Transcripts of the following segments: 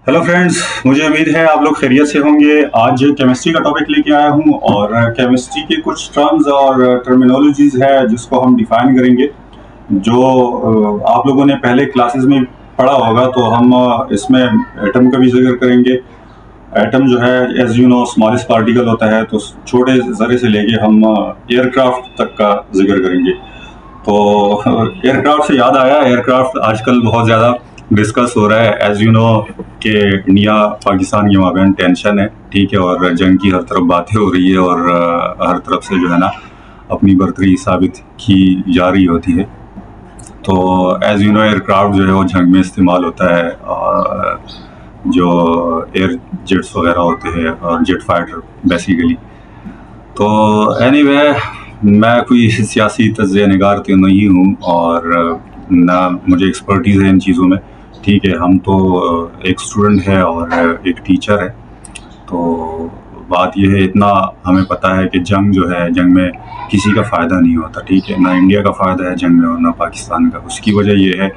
Hello friends, मुझे उम्मीद है आप लोग खैरियत से होंगे। आज केमिस्ट्री का टॉपिक लेके आया हूँ और केमिस्ट्री के कुछ टर्म्स और टर्मिनोलॉजीज है जिसको हम डिफाइन करेंगे। जो आप लोगों ने पहले क्लासेस में पढ़ा होगा, तो हम इसमें एटम का भी जिक्र करेंगे। एटम जो है, as you know, smallest particle होता है, तो छोटे ज़रे से लेके हम एयरक्राफ्ट तक का जिक्र करेंगे। तो एयरक्राफ्ट से याद आया, एयरक्राफ्ट आजकल बहुत ज़्यादा डिस्कस हो रहा है। एज यू नो कि इंडिया पाकिस्तान के माबैन टेंशन है, ठीक है, और जंग की हर तरफ बातें हो रही है और हर तरफ से जो है ना अपनी बर्तरी साबित की जा रही होती है। तो एज यू नो एयरक्राफ्ट जो है वो जंग में इस्तेमाल होता है, और जो एयर जेट्स वगैरह होते हैं और जेट फाइटर बेसिकली। तो एनीवे, मैं कोई सियासी तज्ज़िया निगार तो नहीं हूँ और ना मुझे एक्सपर्टीज़ है इन चीज़ों में। ठीक है, हम तो एक स्टूडेंट है और एक टीचर है। तो बात यह है, इतना हमें पता है कि जंग जो है, जंग में किसी का फ़ायदा नहीं होता। ठीक है, ना इंडिया का फ़ायदा है जंग में और ना पाकिस्तान का। उसकी वजह यह है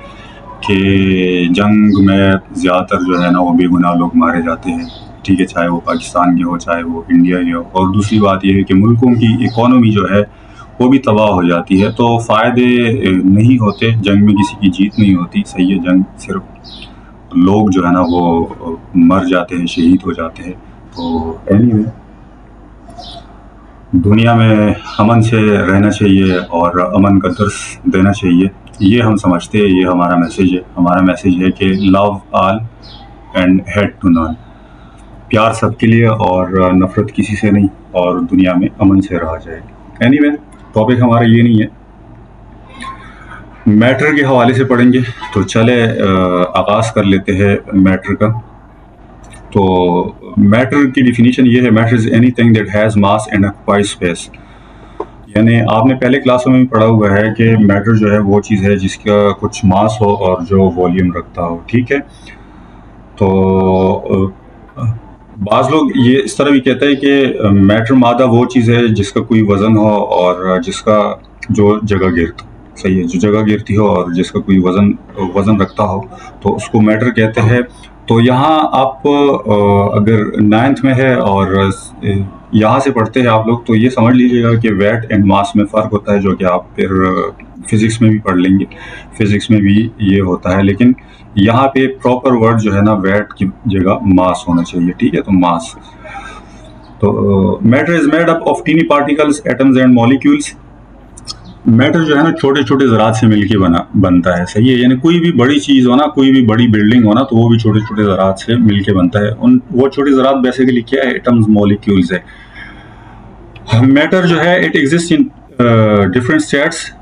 कि जंग में ज़्यादातर जो है ना वो बेगुनाह लोग मारे जाते हैं। ठीक है, चाहे वो पाकिस्तान के हो चाहे वो इंडिया के हो। और दूसरी बात यह है कि मुल्कों की इकोनॉमी जो है वो भी तबाह हो जाती है। तो फ़ायदे नहीं होते जंग में, किसी की जीत नहीं होती। सही है, जंग सिर्फ लोग जो है ना वो मर जाते हैं, शहीद हो जाते हैं। तो एनीवे, दुनिया में अमन से रहना चाहिए और अमन का दर्स देना चाहिए, ये हम समझते हैं। ये हमारा मैसेज है। हमारा मैसेज है कि love all and hate to none. प्यार सबके लिए और नफरत किसी से नहीं, और दुनिया में अमन से रहा जाए। एनीवे, टॉपिक हमारा ये नहीं है, मैटर के हवाले से पढ़ेंगे। तो चले आगाज़ कर लेते हैं मैटर का। तो मैटर की डिफिनीशन ये है, matter is anything that has mass and occupies space. यानी आपने पहले क्लासों में भी पढ़ा हुआ है कि मैटर जो है वो चीज़ है जिसका कुछ मास हो और जो वॉल्यूम रखता हो। ठीक है, तो बाज़ लोग ये इस तरह भी कहते हैं कि मैटर मादा वो चीज़ है जिसका कोई वज़न हो और जिसका जो जगह गिरता। सही है, जो जगह गिरती हो और जिसका कोई वज़न वज़न रखता हो, तो उसको मैटर कहते हैं। तो यहाँ आप अगर नाइन्थ में है और यहाँ से पढ़ते हैं आप लोग, तो ये समझ लीजिएगा कि वेट एंड मास में फ़र्क होता है, जो कि आप फिर फिज़िक्स में भी पढ़ लेंगे। फिज़िक्स में भी ये होता है, लेकिन यहाँ पे प्रॉपर वर्ड जो है ना, वेट की जगह मास होना चाहिए। ठीक है, तो मास। तो matter is made up of tiny particles, atoms and molecules. Matter जो है ना छोटे छोटे ज़रात से मिलके बनता है। सही है, यानी कोई भी बड़ी चीज़ हो ना, कोई भी बड़ी बिल्डिंग हो ना, तो वो भी छोटे छोटे ज़रात से मिलके बनता है। वो छोटे ज़रात बेसिकली क्या है? एटम्स, मॉलिक्यूल्स है। मैटर जो है it exist in different states.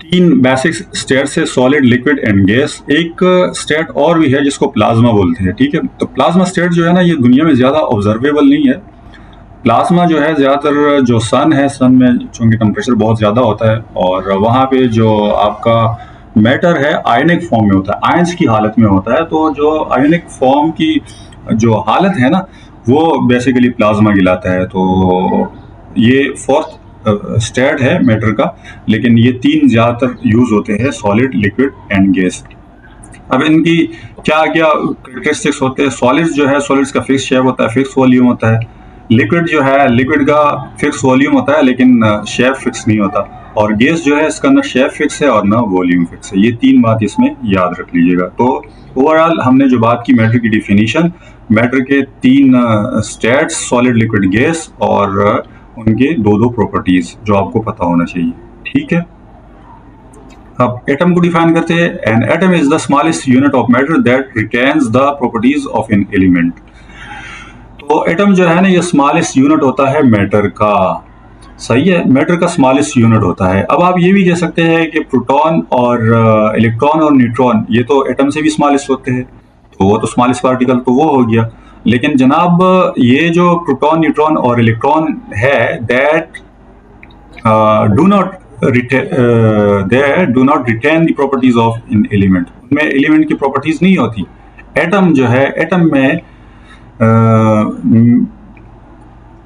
तीन बेसिक स्टेट्स है, सॉलिड, लिक्विड एंड गैस। एक स्टेट और भी है जिसको प्लाज्मा बोलते हैं। ठीक है, तो प्लाज्मा स्टेट जो है ना, ये दुनिया में ज़्यादा ऑब्जर्वेबल नहीं है। प्लाज्मा जो है ज़्यादातर जो सन है, सन में चूंकि टेम्परेचर बहुत ज़्यादा होता है और वहाँ पे जो आपका मैटर है आयनिक फॉर्म में होता है, आयंस की हालत में होता है। तो जो आयनिक फॉर्म की जो हालत है ना, वो बेसिकली प्लाज्मा कहलाता है। तो ये फोर्थ स्टेट है मैटर का, लेकिन ये तीन ज़्यादातर यूज़ होते हैं, सॉलिड, लिक्विड एंड गैस। अब इनकी क्या क्या करेक्टरिस्टिक्स होते हैं? सॉलिड्स जो है, सॉलिड्स का फिक्स शेप होता है, फिक्स वॉल्यूम होता है। लिक्विड जो है, लिक्विड का फिक्स वॉल्यूम होता है लेकिन शेप फिक्स नहीं होता। और गैस जो है, इसका ना शेप फिक्स है और ना वॉल्यूम फिक्स है। ये तीन बात इसमें याद रख लीजिएगा। तो ओवरऑल हमने जो बात की मैटर की डिफिनीशन, मैटर के तीन स्टेट्स, सॉलिड, लिक्विड, गैस, और उनके दो दो प्रॉपर्टीज जो आपको पता होना चाहिए। ठीक है, अब एटम को डिफाइन करते हैं। An atom is the smallest unit of matter that retains the properties of an element. तो एटम जो है ना, ये स्मॉलेस्ट यूनिट होता है मैटर का। सही है, मैटर का स्मॉलेस्ट यूनिट होता है। अब आप ये भी कह सकते हैं कि प्रोटॉन और इलेक्ट्रॉन और न्यूट्रॉन ये तो एटम से भी स्मॉलेस्ट होते हैं, तो वो तो स्मॉलेस्ट पार्टिकल तो वो हो गया। लेकिन जनाब, ये जो प्रोटॉन, न्यूट्रॉन और इलेक्ट्रॉन है, that do not do not retain the properties of in element. उनमें एलिमेंट की प्रॉपर्टीज नहीं होती। एटम जो है, एटम में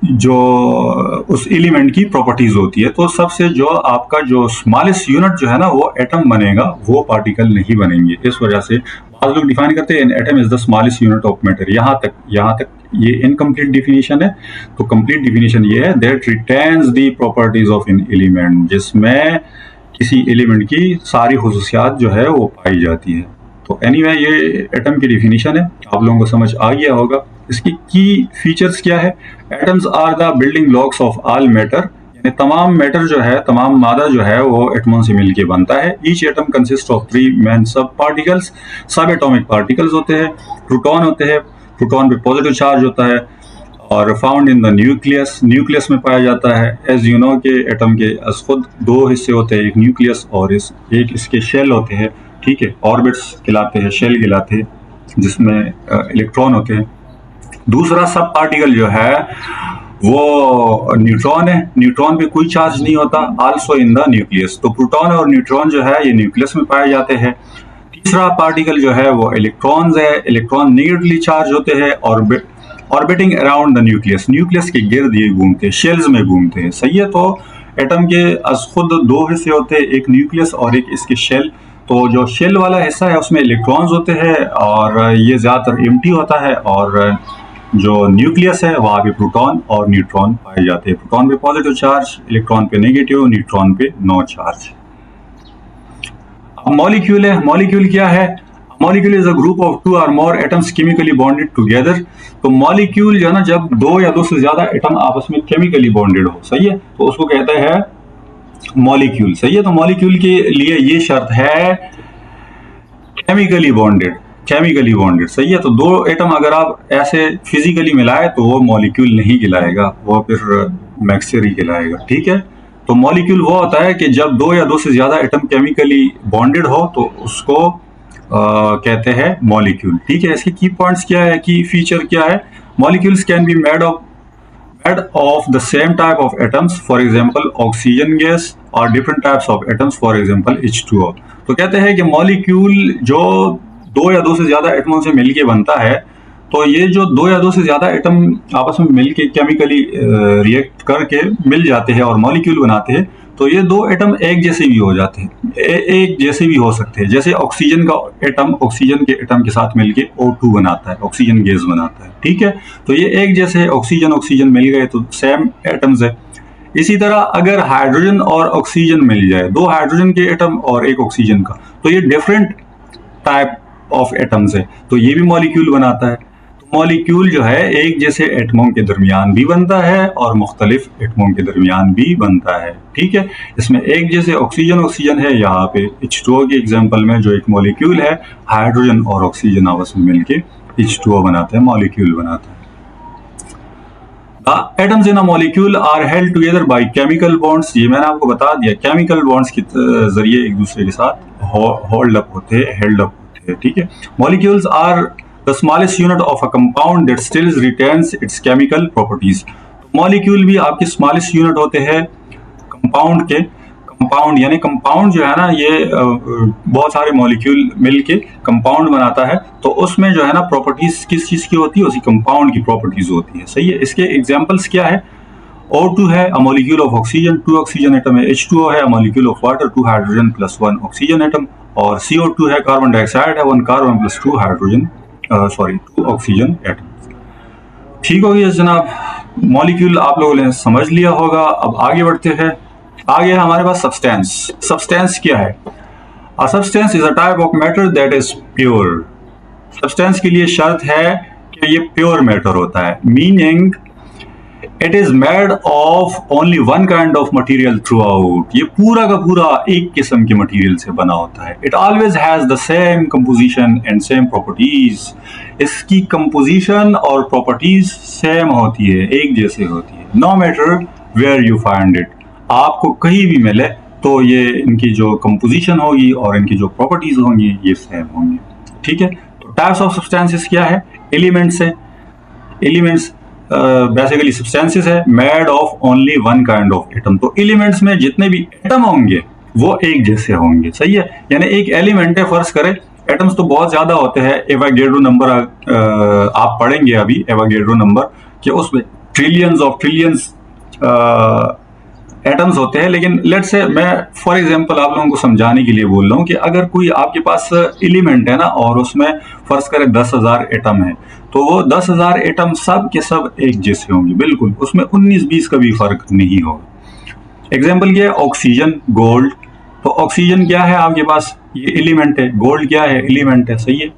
जो उस एलिमेंट की प्रॉपर्टीज होती है। तो सबसे जो आपका जो स्मॉलेस्ट यूनिट जो है ना वो एटम बनेगा, वो पार्टिकल नहीं बनेंगे। इस वजह से बाद लोग डिफाइन करते हैं atom is the smallest unit of matter. यहाँ तक ये इनकम्प्लीट डिफिनीशन है। तो कंप्लीट डिफिनीशन ये है that retains the properties of an element, जिसमें किसी एलिमेंट की सारी खुसूसियात जो है वो पाई जाती है। तो एनीवे ये एटम की डिफिनीशन है, आप लोगों को समझ आ गया होगा। इसकी की फीचर्स क्या है? Atoms are the building blocks of all matter, यानी तमाम मैटर जो है, तमाम मादा जो है वो एटमों से मिलके बनता है। Each atom consist of 3 main सब पार्टिकल्स, सब एटॉमिक पार्टिकल्स होते हैं। प्रोटॉन होते हैं, प्रोटॉन पे पॉजिटिव चार्ज होता है और found in the nucleus, nucleus में पाया जाता है। एज यू नो के एटम के खुद 2 हिस्से होते हैं, एक न्यूक्लियस और एक इसके शेल होते हैं, ठीक है। ऑर्बिट्स कहलाते हैं, शेल कहलाते हैं, जिसमें इलेक्ट्रॉन होते हैं। दूसरा सब पार्टिकल जो है वो न्यूट्रॉन है, न्यूट्रॉन पे कोई चार्ज नहीं होता, आल्सो इन द न्यूक्लियस। तो प्रोटॉन और न्यूट्रॉन जो है ये न्यूक्लियस में पाए जाते हैं। तीसरा पार्टिकल जो है वो इलेक्ट्रॉन्स है, इलेक्ट्रॉन नेगेटिवली चार्ज होते हैं और orbiting around the nucleus, nucleus के गिर्द ये घूमते हैं, शेल्स में घूमते हैं, सही है। तो एटम के खुद 2 हिस्से होते हैं, एक न्यूक्लियस और एक इसके शेल। तो जो शेल वाला हिस्सा है उसमें इलेक्ट्रॉन्स होते हैं और ये ज़्यादातर एम्प्टी होता है, और जो न्यूक्लियस है वहाँ पे प्रोटॉन और न्यूट्रॉन पाए जाते हैं। प्रोटॉन पे पॉजिटिव चार्ज, इलेक्ट्रॉन पे नेगेटिव, न्यूट्रॉन पे नो चार्ज। अब मॉलिक्यूल है, मॉलिक्यूल क्या है? Molecule is a group of 2 और मोर एटम्स केमिकली बॉन्डेड टुगेदर। तो मॉलिक्यूल जो है ना, जब 2 या 2 से ज्यादा एटम आपस में केमिकली बॉन्डेड हो, सही है, तो उसको कहते हैं मॉलिक्यूल, सही है। तो मॉलिक्यूल के लिए ये शर्त है केमिकली बॉन्डेड, केमिकली बॉन्डेड, सही है। तो 2 एटम अगर आप ऐसे फिजिकली मिलाए तो वो मॉलिक्यूल नहीं कहलाएगा, वो फिर मिक्सचर ही कहलाएगा, ठीक है। तो मॉलिक्यूल वो होता है कि जब 2 या 2 से ज्यादा एटम केमिकली बॉन्डेड हो तो उसको कहते हैं मॉलिक्यूल, ठीक है। इसके की पॉइंट्स क्या है, की फीचर क्या है? Molecules can be made of the same type of atoms, for example oxygen gas, or different types of atoms, for example H2O। तो कहते हैं कि मॉलिक्यूल जो 2 या 2 से ज्यादा एटमों से मिलके बनता है, तो ये जो 2 या 2 से ज्यादा एटम आपस में मिलके केमिकली रिएक्ट करके मिल जाते हैं और मॉलिक्यूल बनाते हैं, तो ये 2 एटम एक जैसे भी हो जाते हैं, एक जैसे भी हो सकते हैं। जैसे ऑक्सीजन का एटम ऑक्सीजन के एटम के साथ मिलके O2 बनाता है, ऑक्सीजन गैस बनाता है, ठीक है। तो ये एक जैसे ऑक्सीजन ऑक्सीजन मिल गए तो सेम एटम्स है। इसी तरह अगर हाइड्रोजन और ऑक्सीजन मिल जाए, 2 हाइड्रोजन के एटम और एक ऑक्सीजन का, तो ये डिफरेंट टाइप ऑफ एटम्स है, तो ये भी मॉलिक्यूल बनाता है। मॉलिक्यूल जो है एक जैसे एटमों के दरमियान भी बनता है और मुख्तलिफ एटमों के दरमियान भी बनता है, ठीक है। इसमें एक जैसे ऑक्सीजन ऑक्सीजन है, यहाँ पे H2O के एग्जांपल में जो एक मॉलिक्यूल है, हाइड्रोजन और ऑक्सीजन आपस में मिलके H2O बनाते हैं, मॉलिक्यूल बनाता है। The atoms in a molecule are held together by chemical bonds। ये मैंने आपको बता दिया, केमिकल बॉन्ड्स के जरिए एक दूसरे के साथ होल्ड अप होते हैं, हेल्ड अप होते हैं, ठीक है। Molecules are the smallest unit of a compound that still retains its chemical properties. Molecule भी आपके स्मॉलेस्ट यूनिट होते हैं कंपाउंड के। कंपाउंड यानी कंपाउंड जो है ना, ये बहुत सारे मॉलिक्यूल मिलके कंपाउंड बनाता है, तो उसमें जो है ना प्रॉपर्टीज किस चीज की होती है? उसी कंपाउंड की प्रॉपर्टीज होती है, सही है। इसके एग्जांपल्स क्या है? O2 है a molecule of oxygen, 2 oxygen atom है। H2O है a molecule of water, 2 hydrogen plus 1 oxygen atom. और CO2 है कार्बन डाइऑक्साइड है, 1 carbon plus 2 hydrogen 2 oxygen atom. ठीक हो गया जनाब, मॉलिक्यूल आप लोगों ने समझ लिया होगा। अब आगे बढ़ते हैं। आगे है हमारे पास सब्सटेंस। सब्सटेंस क्या है? A substance is a type of matter that is pure. Substance के लिए शर्त है कि ये प्योर मैटर होता है, meaning it is made of only one kind of material through out. ये पूरा का पूरा एक किस्म के मटेरियल से बना होता है। It always has the same composition and same properties. इसकी कंपोजिशन और प्रॉपर्टीज सेम होती है, एक जैसे होती है, no matter where you find it. आपको कहीं भी मिले तो ये इनकी जो कंपोजिशन होगी और इनकी जो प्रॉपर्टीज होंगी ये सेम होंगी, ठीक है। तो टाइप्स ऑफ सब्सटेंसेस क्या है? एलिमेंट्स है। एलिमेंट्स बेसिकली सब्सटेंसेस है made of only one kind of atom. तो एलिमेंट्स में जितने भी एटम होंगे वो एक जैसे होंगे, सही है। यानी एक एलिमेंट है, फर्ज करें एटम्स तो बहुत ज्यादा होते हैं, एवोगैड्रो नंबर आप पढ़ेंगे अभी, एवोगैड्रो नंबर, कि उसमें ट्रिलियंस एटम्स होते हैं, लेकिन लेट्स से मैं फॉर एग्जांपल आप लोगों को समझाने के लिए बोल रहा हूँ कि अगर कोई आपके पास एलिमेंट है ना और उसमें फर्ज करें 10,000 एटम है, तो वो 10,000 एटम सब के सब एक जैसे होंगे, बिल्कुल उसमें 19-20 का भी फर्क नहीं होगा। एग्जाम्पल क्या है, ऑक्सीजन, गोल्ड। तो ऑक्सीजन क्या है आपके पास, ये एलिमेंट है, गोल्ड क्या है, एलिमेंट है, सही है।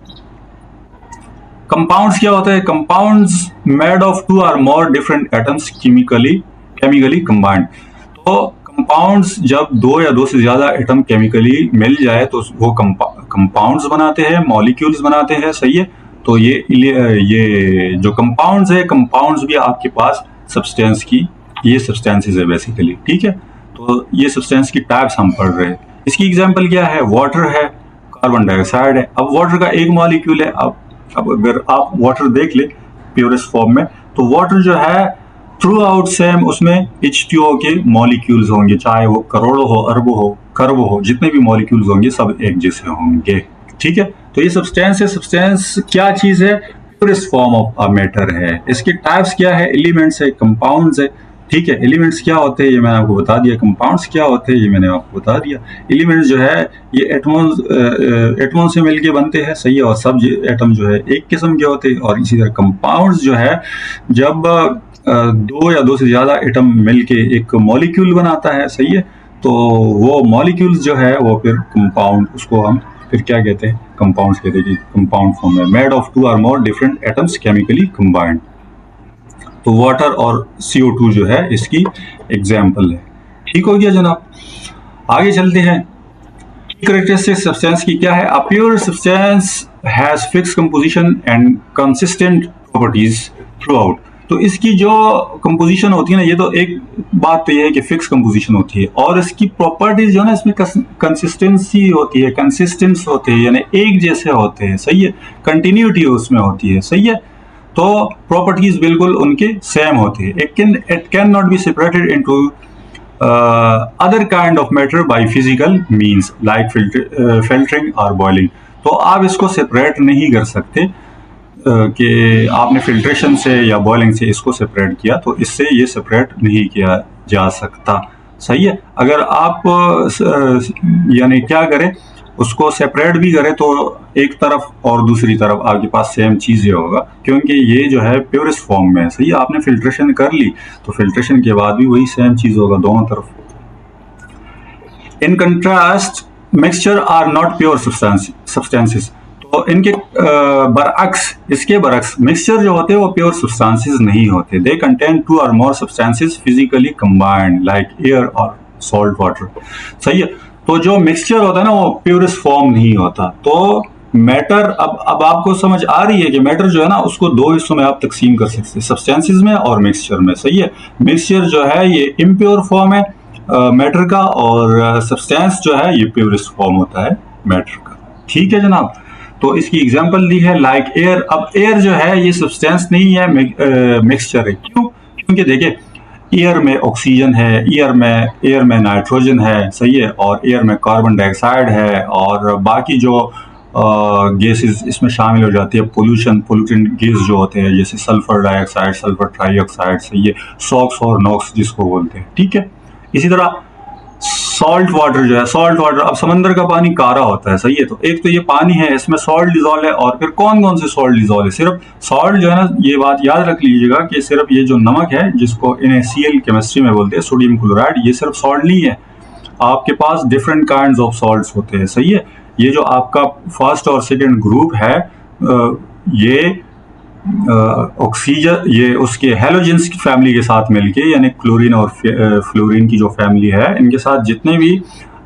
कंपाउंड्स क्या होता है, कंपाउंड्स मेड ऑफ 2 और more different atoms chemically combined. तो कंपाउंड्स जब 2 या 2 से ज्यादा एटम केमिकली मिल जाए तो वो कंपाउंड्स बनाते हैं, मॉलिक्यूल्स बनाते हैं, सही है। तो ये जो कंपाउंड्स है, कंपाउंड्स भी आपके पास सब्सटेंस की ये सब्सटेंसेस है बेसिकली, ठीक है। तो ये सब्सटेंस की टाइप्स हम पढ़ रहे हैं। इसकी एग्जांपल क्या है, वाटर है, कार्बन डाइऑक्साइड है। अब वाटर का एक मॉलिक्यूल है, अब अगर आप वाटर देख ले प्योरेस्ट फॉर्म में, तो वाटर जो है थ्रू आउट सेम उसमें H2O के मॉलिक्यूल्स होंगे, चाहे वो करोड़ों हो, अरबों हो, खरबों हो, जितने भी मॉलिक्यूल्स होंगे सब एक जैसे होंगे, ठीक है। तो ये सब्सटेंस है। सब्सटेंस क्या चीज है, purest form of a matter है। इसके टाइप्स क्या है, एलिमेंट्स है, कंपाउंड्स है, ठीक है। एलिमेंट्स क्या होते हैं ये मैंने आपको बता दिया, कंपाउंड्स क्या होते हैं ये मैंने आपको बता दिया। एलिमेंट्स जो है ये एटमों से मिलके बनते हैं, सही है, और सब एटम जो है एक किस्म के होते हैं। और इसी तरह कंपाउंड्स जो है जब 2 या 2 से ज्यादा एटम मिलके एक मॉलिक्यूल बनाता है, सही है। तो वो मॉलिक्यूल्स जो है वो फिर कंपाउंड, उसको हम फिर क्या कहते हैं, कंपाउंड्स कहते हैं कि कंपाउंड फॉर्म है, मेड ऑफ 2 और more different atoms chemically combined. तो वाटर और CO2 जो है इसकी एग्जाम्पल है, ठीक हो गया जनाब। आगे चलते हैं। कैरेक्टरिस्टिक सब्सटेंस की क्या है, अ pure substance has fix composition and consistent properties through out. तो इसकी जो कंपोजिशन होती है ना, ये तो एक बात तो ये है कि फिक्स कंपोजिशन होती है, और इसकी प्रॉपर्टीज जो है ना, इसमें कंसिस्टेंसी होती है, कंसिस्टेंस होते हैं, यानी एक जैसे होते हैं, सही है। कंटिन्यूटी उसमें होती है, सही है। तो प्रॉपर्टीज बिल्कुल उनके सेम होती है। It can not be separated into other kind of matter by physical means like filtering और बॉइलिंग। तो आप इसको सेपरेट नहीं कर सकते कि आपने फिल्ट्रेशन से या बॉइलिंग से इसको सेपरेट किया, तो इससे ये सेपरेट नहीं किया जा सकता, सही है। अगर आप यानी क्या करें, उसको सेपरेट भी करें तो एक तरफ और दूसरी तरफ आपके पास सेम चीज ही होगा, क्योंकि ये जो है प्योरेस्ट फॉर्म में है, सही है। आपने फिल्ट्रेशन कर ली तो फिल्ट्रेशन के बाद भी वही सेम चीज होगा दोनों तरफ। In contrast mixture are not pure substances. तो इनके इसके बरक्स मिक्सचर जो होते हैं वो प्योर सब्सटेंसेस नहीं होते। दे कंटेन 2 और मोर substances physically combined like air और सॉल्ट वाटर, सही है। तो जो मिक्सचर होता है ना वो प्योरेस्ट फॉर्म नहीं होता। तो मैटर अब आपको समझ आ रही है कि मैटर जो है ना उसको 2 हिस्सों में आप तकसीम कर सकते हैं, सब्सटेंसेस में और मिक्सचर में, सही है। मिक्सचर जो है ये इम्प्योर फॉर्म है मैटर का, और सब्सटेंस जो है ये प्योरेस्ट फॉर्म होता है मैटर का, ठीक है जनाब। तो इसकी एग्जांपल दी है लाइक एयर। अब एयर जो है ये सब्सटेंस नहीं है, मिक्सचर है। क्यों? क्योंकि देखिए एयर में ऑक्सीजन है, एयर में नाइट्रोजन है, सही है, और एयर में कार्बन डाइऑक्साइड है, और बाकी जो गैसेस इसमें शामिल हो जाती है, पोल्यूटेंट गैस जो होते हैं, जैसे सल्फर डाइऑक्साइड, सल्फर ट्राइऑक्साइड, सही है, सॉक्स और नॉक्स जिसको बोलते हैं, ठीक है। इसी तरह सॉल्ट वाटर जो है, सॉल्ट वाटर, अब समंदर का पानी कारा होता है, सही है। तो एक तो ये पानी है, इसमें सॉल्ट डिजोल्व है, और फिर कौन कौन से सॉल्ट डिजोल्व है, सिर्फ सॉल्ट जो है ना, ये बात याद रख लीजिएगा कि सिर्फ ये जो नमक है जिसको NaCl केमिस्ट्री में बोलते हैं, सोडियम क्लोराइड, ये सिर्फ सॉल्ट नहीं है। आपके पास डिफरेंट काइंड ऑफ सॉल्ट्स होते हैं, सही है। ये जो आपका फर्स्ट और सेकेंड ग्रुप है ये ऑक्सीजन, ये उसके हेलोजेंस की फैमिली के साथ मिलके, यानी क्लोरीन और फ्लोरीन की जो फैमिली है, इनके साथ जितने भी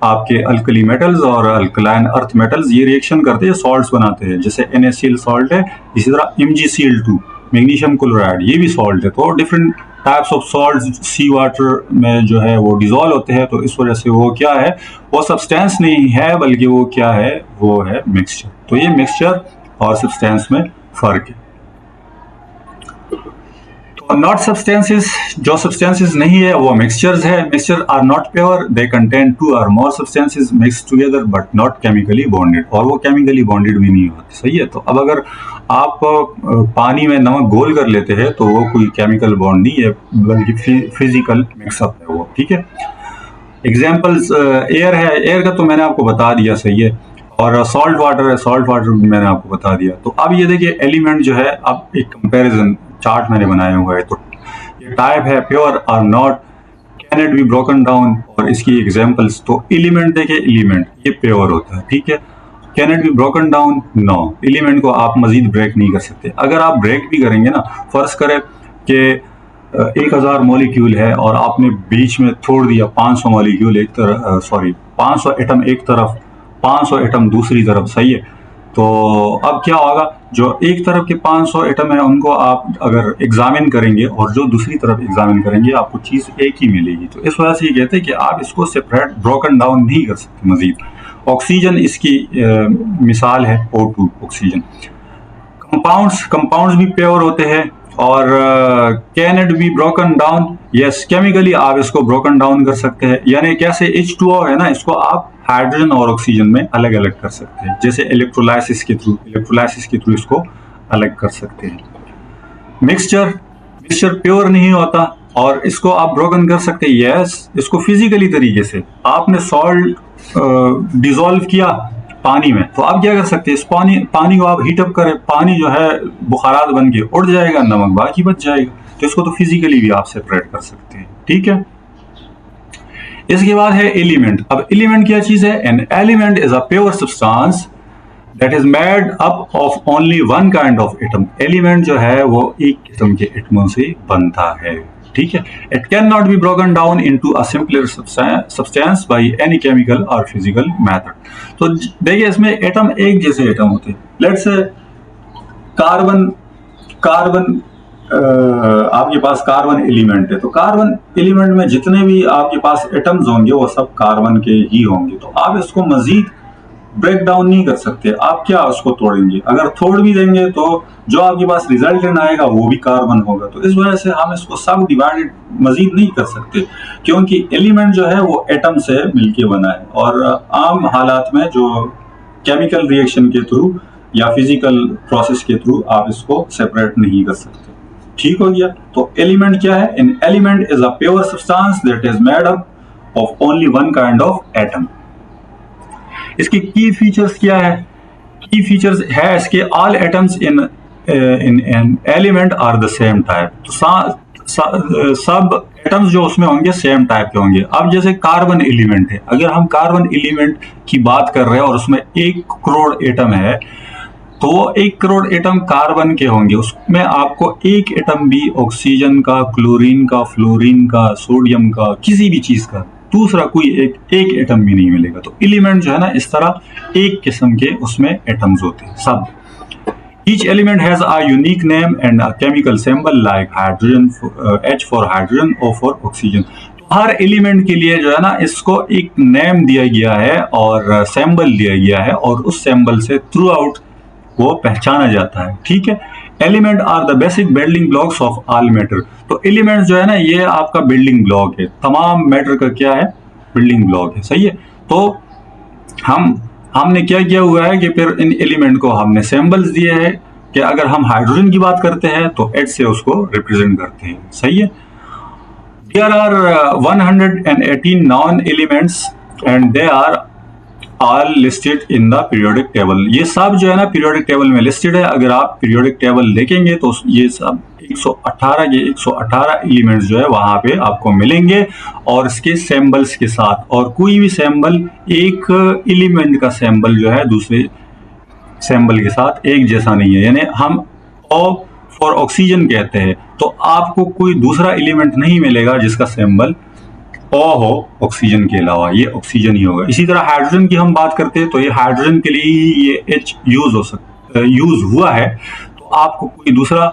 आपके अल्कली मेटल्स और अल्कलाइन अर्थ मेटल्स ये रिएक्शन करते हैं, सॉल्ट्स बनाते हैं। जैसे NaCl सॉल्ट है, इसी तरह MgCl2 मैग्नीशियम क्लोराइड ये भी सॉल्ट है। तो different types of salt sea water में जो है वो डिजोल्व होते हैं। तो इस वजह से वो क्या है, वो सब्सटेंस नहीं है, बल्कि वो क्या है, वो है मिक्सचर। तो ये मिक्सचर और सब्सटेंस में फर्क है। नॉट सब्सटेंसेस, जो सब्सटेंसेस नहीं है वो मिक्सचर्स है. Mixture are not pure, they contain 2 or more substances mix together but not chemically bonded, और वो केमिकली बॉन्डेड भी नहीं होते. सही है. तो अब अगर आप पानी में नमक घोल कर लेते हैं तो वो कोई केमिकल बॉन्ड नहीं है, बल्कि फिजिकल मिक्सअप है वो. ठीक है. एग्जाम्पल्स एयर है, एयर का तो मैंने आपको बता दिया. सही है. और सॉल्ट वाटर है, सॉल्ट वाटर भी मैंने आपको बता दिया. तो अब ये देखिए एलिमेंट जो है, अब एक कंपैरिजन चार्ट मैंने बनाया हुआ है. तो ये टाइप है प्योर और not, can it be broken down, और इसकी एग्जांपल्स. तो एलिमेंट देखिए, एलिमेंट ये प्योर होता है. ठीक है. Can it be broken down, no, element को आप मजीद ब्रेक नहीं कर सकते. अगर आप ब्रेक भी करेंगे ना, फर्ज करें कि 1000 मॉलिक्यूल है और आपने बीच में छोड़ दिया 500 मॉलिक्यूल एक तरफ, 500 एटम एक तरफ, 500 एटम दूसरी तरफ. सही है. तो अब क्या होगा, जो एक तरफ के 500 एटम है उनको आप अगर एग्जामिन करेंगे और जो दूसरी तरफ एग्जामिन करेंगे, आपको चीज एक ही मिलेगी. तो इस वजह से ये कहते हैं कि आप इसको सेपरेट ब्रोकन डाउन नहीं कर सकते मजीद. ऑक्सीजन इसकी मिसाल है, O2 ऑक्सीजन. कंपाउंड्स भी प्योर होते हैं. और can it be broken down, yes, chemically आप इसको ब्रोकन डाउन कर सकते हैं. यानी कैसे H2O है ना, इसको आप हाइड्रोजन और ऑक्सीजन में अलग अलग कर सकते हैं, जैसे इलेक्ट्रोलाइसिस के थ्रू इसको अलग कर सकते हैं. मिक्सचर प्योर नहीं होता और इसको आप ब्रोकन कर सकते हैं. यस, इसको फिजिकली तरीके से आपने सॉल्ट डिसॉल्व किया पानी में, तो आप क्या कर सकते हैं, इस पानी को आप हीटअप करें, पानी जो है बुखारात बन के उड़ जाएगा, नमक बाकी बच जाएगा. तो इसको तो फिजिकली भी आप सेपरेट कर सकते हैं. ठीक है. इसके बाद है एलिमेंट. अब एलिमेंट क्या चीज है? An element is a pure substance that is made up of only one kind of atom. Element जो है वो एक किस्म के एटमों से बनता है. ठीक है. It can not be broken down into a simpler substance by any chemical और फिजिकल मेथड. तो देखिए इसमें एटम एक जैसे एटम होते हैं. लेट्स से कार्बन आपके पास कार्बन एलिमेंट है, तो कार्बन एलिमेंट में जितने भी आपके पास एटम्स होंगे वो सब कार्बन के ही होंगे. तो आप इसको मजीद ब्रेक डाउन नहीं कर सकते. आप क्या उसको तोड़ेंगे? अगर तोड़ भी देंगे तो जो आपके पास रिजल्टेंट आएगा वो भी कार्बन होगा. तो इस वजह से हम इसको सब डिवाइडेड मजीद नहीं कर सकते, क्योंकि एलिमेंट जो है वो एटम से मिलके बना है. और आम हालात में जो केमिकल रिएक्शन के थ्रू या फिजिकल प्रोसेस के थ्रू आप इसको सेपरेट नहीं कर सकते. ठीक हो गया. तो एलिमेंट क्या है? An element is a pure substance that is made up of only one kind of atom. इसके की फीचर्स क्या है? की फीचर्स है इसके, all atoms in an element are the same type. तो सब एटम्स जो उसमें होंगे सेम टाइप के होंगे. अब जैसे कार्बन एलिमेंट है, अगर हम कार्बन एलिमेंट की बात कर रहे हैं और उसमें 1 करोड़ एटम है, तो 1 करोड़ एटम कार्बन के होंगे. उसमें आपको एक एटम भी ऑक्सीजन का, क्लोरीन का, फ्लोरीन का, सोडियम का, किसी भी चीज का दूसरा कोई एक एटम भी नहीं मिलेगा. तो एलिमेंट जो है ना, इस तरह एक किस्म के उसमें एटम्स होते हैं सब. Each element has a unique name and a chemical symbol like hydrogen, H for hydrogen, O for oxygen. Her element के लिए जो है ना, इसको एक नेम दिया गया है और सिंबल दिया गया है, और उस सिंबल से थ्रू आउट वो पहचाना जाता है. ठीक है. Element are the basic building blocks of all matter. तो एलिमेंट जो है ना, ये आपका बिल्डिंग ब्लॉक है. तमाम मैटर का क्या है? बिल्डिंग ब्लॉक है. सही है. तो हमने क्या किया हुआ है कि फिर इन एलिमेंट को हमने सिंबल्स दिए हैं कि अगर हम हाइड्रोजन की बात करते हैं तो H से उसको रिप्रेजेंट करते हैं. सही है. There are 118 known elements and they are all listed in the periodic table. ये सब जो है ना पीरियोडिक टेबल में लिस्टेड है. अगर आप पीरियोडिक टेबल देखेंगे तो ये सब 118 एलिमेंट्स जो है वहां पे आपको मिलेंगे, और इसके सिंबल्स के साथ. और कोई भी सिंबल एक एलिमेंट का सिंबल जो है दूसरे सिंबल के साथ एक जैसा नहीं है. यानी हम O फॉर ऑक्सीजन कहते हैं, तो आपको कोई दूसरा एलिमेंट नहीं मिलेगा जिसका सिंबल O हो ऑक्सीजन के अलावा. ये ऑक्सीजन ही होगा. इसी तरह हाइड्रोजन की हम बात करते हैं तो ये हाइड्रोजन के लिए ही ये H यूज हुआ है. तो आपको कोई दूसरा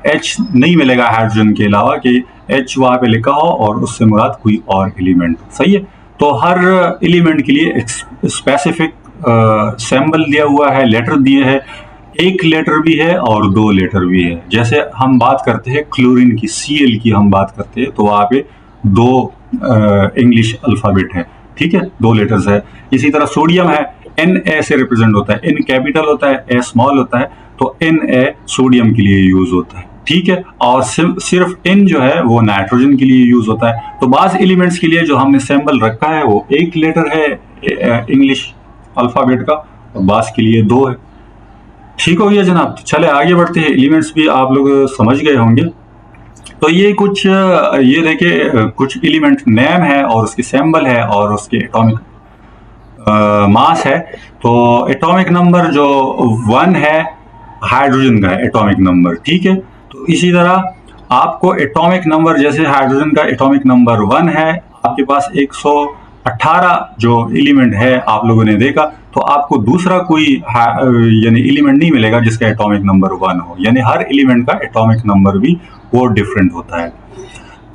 H नहीं मिलेगा हाइड्रोजन के अलावा कि H वहां पे लिखा हो और उससे मुराद कोई और एलिमेंट. सही है. तो हर एलिमेंट के लिए एक स्पेसिफिक सिंबल दिया हुआ है, लेटर दिए हैं. एक लेटर भी है और दो लेटर भी है। जैसे हम बात करते हैं क्लोरीन की, Cl की हम बात करते हैं, तो वहाँ पे दो इंग्लिश अल्फ़ाबेट है, ठीक है, दो लेटर्स है। इसी तरह सोडियम है, Na से रिप्रेजेंट होता है, N कैपिटल होता है, A स्मॉल होता है, तो Na सोडियम के लिए यूज होता है, ठीक है। और सिर्फ N जो है वो नाइट्रोजन के लिए यूज होता है। तो बास एलिमेंट्स के लिए जो हमने सिंबल रखा है वो एक लेटर है इंग्लिश अल्फ़ाबेट का, और बास के लिए दो है। ठीक हो गया जनाब। तो चले आगे बढ़ते हैं, एलिमेंट्स भी आप लोग समझ गए होंगे। तो ये कुछ ये देखिए कुछ एलिमेंट नेम है और उसके सिंबल है और उसके एटॉमिक मास है। तो एटॉमिक नंबर जो 1 है हाइड्रोजन का है एटॉमिक नंबर, ठीक है। तो इसी तरह आपको एटॉमिक नंबर, जैसे हाइड्रोजन का एटॉमिक नंबर 1 है, आपके पास 118 जो एलिमेंट है आप लोगों ने देखा, तो आपको दूसरा कोई यानी एलिमेंट नहीं मिलेगा जिसका एटॉमिक नंबर 1 हो, यानी हर एलिमेंट का एटॉमिक नंबर भी वो डिफरेंट होता है।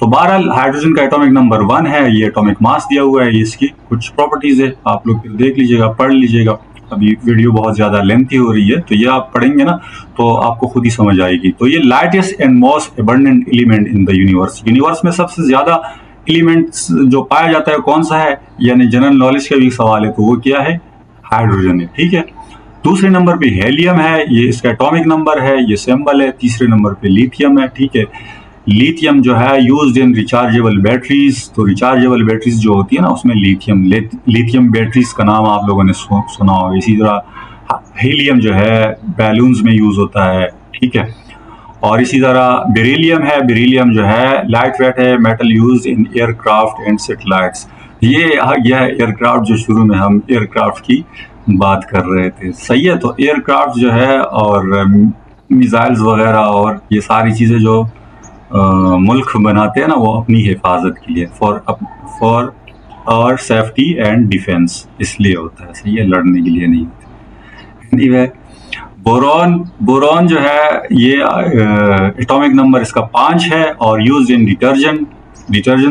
तो बहरहाल हाइड्रोजन का एटॉमिक नंबर 1 है, ये एटॉमिक मास दिया हुआ है, ये इसकी कुछ प्रॉपर्टीज है, आप लोग देख लीजिएगा, पढ़ लीजिएगा। अभी वीडियो बहुत ज्यादा लेंथी हो रही है, तो ये आप पढ़ेंगे ना तो आपको खुद ही समझ आएगी। तो ये lightest and most abundant element in the universe, universe में सबसे ज्यादा एलिमेंट्स जो पाया जाता है कौन सा है, यानी जनरल नॉलेज का भी सवाल है, तो वो क्या है, हाइड्रोजन है, ठीक है। दूसरे नंबर पे हेलियम है, ये इसका एटॉमिक नंबर है, ये सिंबल है। तीसरे नंबर पे लिथियम है, ठीक है। लिथियम जो है यूज्ड इन रिचार्जेबल बैटरीज, तो रिचार्जेबल बैटरीज जो होती है ना उसमें लिथियम बैटरीज का नाम आप लोगों ने सुना होगा। इसी तरह हीलियम जो है बैलून्स में यूज होता है, ठीक है। और इसी तरह बेरिलियम है, बेरिलियम जो है लाइट वेट है, metal use in aircraft and satellites. ये एयरक्राफ्ट जो शुरू में हम एयरक्राफ्ट की बात कर रहे थे, सही है। तो एयरक्राफ्ट जो है और मिसाइल्स वगैरह और ये सारी चीज़ें जो मुल्क बनाते हैं ना, वो अपनी हिफाजत के लिए, फॉर और सेफ्टी एंड डिफेंस इसलिए होता है, सही है, लड़ने के लिए नहीं होता। एनीवे बोरॉन जो है ये एटॉमिक नंबर इसका 5 है और यूज इन डिटर्जेंट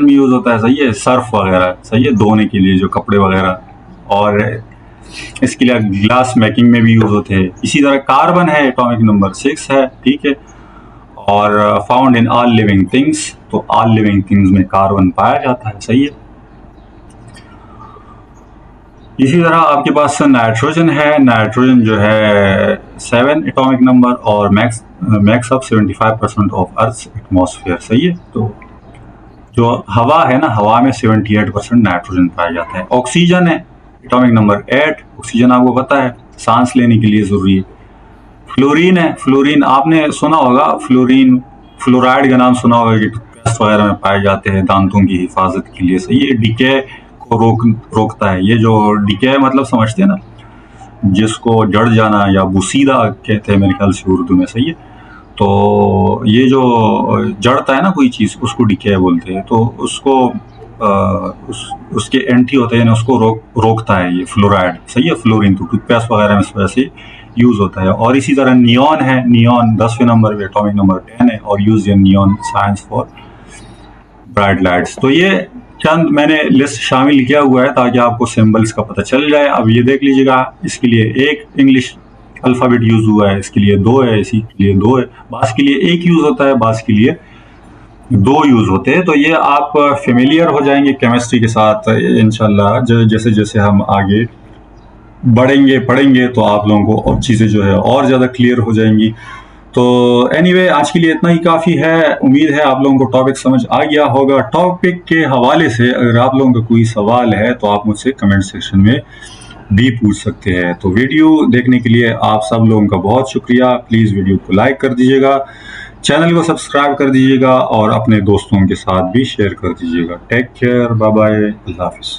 में यूज होता है, सही है, सर्फ वगैरह, सही है, धोने के लिए जो कपड़े वगैरह, और इसके लिए ग्लास मेकिंग में भी यूज होते हैं। इसी तरह कार्बन है, एटॉमिक नंबर 6 है, ठीक है, और found in all living things, तो ऑल लिविंग थिंग्स में कार्बन पाया जाता है, सही है। इसी तरह आपके पास नाइट्रोजन है, नाइट्रोजन जो है 7 एटॉमिक नंबर और max up 75% of earth atmosphere, सही है। तो जो हवा है ना, हवा में 78% नाइट्रोजन पाया जाता है। ऑक्सीजन है, एटॉमिक नंबर 8, ऑक्सीजन आपको पता है सांस लेने के लिए जरूरी है। फ्लोरीन है, फ्लोरीन आपने सुना होगा, फ्लोराइड का नाम सुना होगा कि टूथपेस्ट वगैरह में पाए जाते हैं दांतों की हिफाजत के लिए, सही है, डिके को रोकता है। ये जो डिके मतलब समझते हैं ना, जिसको जड़ जाना या बुसीदा कहते हैं मेरे ख्याल से उर्दू में, सही है। तो ये जो जड़ता है ना कोई चीज़, उसको डिके बोलते हैं। तो उसको उसके एंटी होते हैं, उसको रोकता है ये फ्लोराइड, सही है, फ्लोरीन। तो टूथपेस्ट वगैरह में इस वजह से यूज होता है। और इसी तरह नियॉन है, नियॉन 10वें नंबर पे, एटॉमिक नंबर 10 है और use in neon science for bright lights. तो ये चंद मैंने लिस्ट शामिल किया हुआ है ताकि आपको सिंबल्स का पता चल जाए। अब ये देख लीजिएगा, इसके लिए एक इंग्लिश अल्फ़ाबेट यूज हुआ है, इसके लिए 2 है, इसी के लिए 2 है, बास के लिए 1 यूज होता है, बास के लिए 2 यूज होते हैं। तो ये आप फेमिलियर हो जाएंगे केमिस्ट्री के साथ इंशाल्लाह। जैसे जैसे हम आगे बढ़ेंगे पढ़ेंगे तो आप लोगों को और चीज़ें जो है और ज़्यादा क्लियर हो जाएंगी। तो एनीवे आज के लिए इतना ही काफ़ी है। उम्मीद है आप लोगों को टॉपिक समझ आ गया होगा। टॉपिक के हवाले से अगर आप लोगों का कोई सवाल है तो आप मुझसे कमेंट सेक्शन में भी पूछ सकते हैं। तो वीडियो देखने के लिए आप सब लोगों का बहुत शुक्रिया। प्लीज़ वीडियो को लाइक कर दीजिएगा, चैनल को सब्सक्राइब कर दीजिएगा और अपने दोस्तों के साथ भी शेयर कर दीजिएगा। टेक केयर, बाय बाय, अल्लाह हाफिज़।